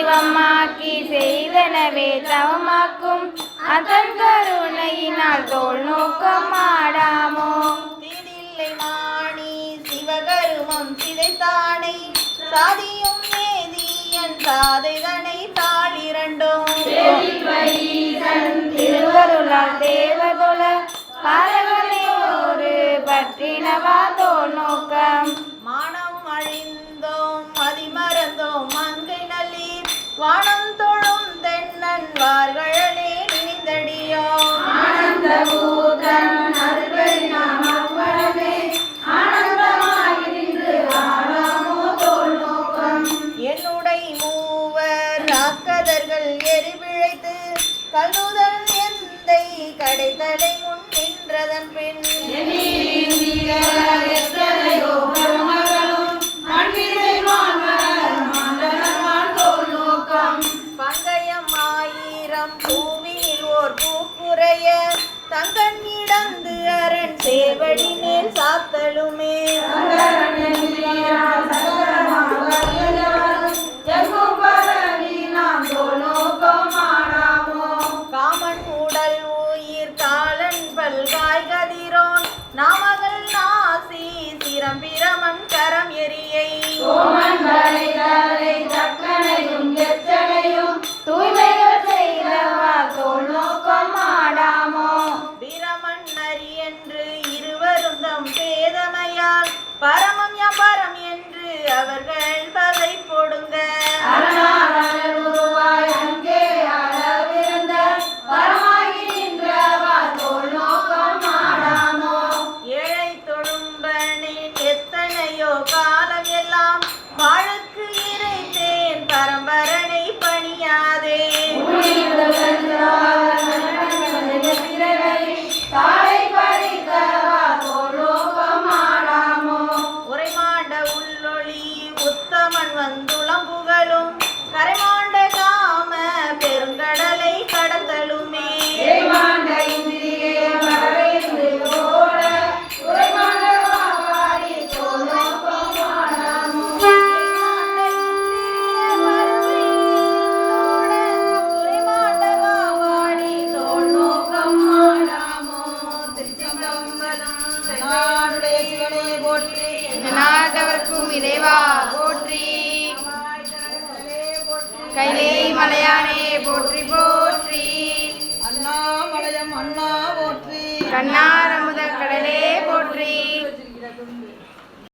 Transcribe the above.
தெய்வமாக்கி செய்தனவே தவமாக்கும் அதன் கருணையினால் தோல் நோக்கம் ஆடாமோ. தீதில்லை மாணி சிவகருமம் சிதைத்தானை சாதியும் ஏதியன் சாதைதனை தாளிரண்டும் திருவருளால் தேவதுல பாரகனை ஒரு பற்றினவா தோல் நோக்கம். மானம் அழிந்தோம் மதிமறந்தோம் மங்கை நல்லீர் வானம் தொழும் தென்னன் வார்களே நினைந்தடியோ. ஆனந்த பூதன் அருள்பெருநாம வளமே ஆனந்தமாயிருந்து ஆடாமோ தோல் நோக்கம். என்னுடை மூவர் ராக்கதர்கள் எரிபிழைத்து கல்லுதல் எந்தை கடைத்தலை முன் நின்றதன் பின் பங்கயம் ஆயிரம் பூவினில் ஓர் பூக்குறைய தங்கன் இடந்து அரண் சேவடி மேல் சாத்தலுமே. காமன் உடல் உயிர் காலன் பல்காய் கதிரோன் நாமகள் நாசி சிரம் பிரமன் கரம் எரியை தூய்மைகள் செய்தவா தோல் நோக்கம் ஆடாமோ. பிரமன் நரி என்று இருவரும் தம் பேதமையால் பரமம் பரம் என்று அவர்கள் பகை பொடுங்க உருவாய் அங்கே அளவிருந்த பரமாகி நின்றவா தோல் நோக்கம் ஆடாமோ. ஏழை தொழும்பனின் எத்தனையோ காலம் எல்லாம் வாழுக்கு இறைத்தேன் பரம்பரனை பணியாதே. உரைமாண்ட உள்ளொளி உத்தமன் வந்துளம் புகழும் கரைமாண்ட காம பெருங்கடலை கடத்தலுமே. நாட்டவர்க்கும் இறைவா போற்றி. கைலே மலையானே போற்றி போற்றி. அண்ணாமலையம் அண்ணா போற்றி. கண்ணாரமுத கடலே போற்றி.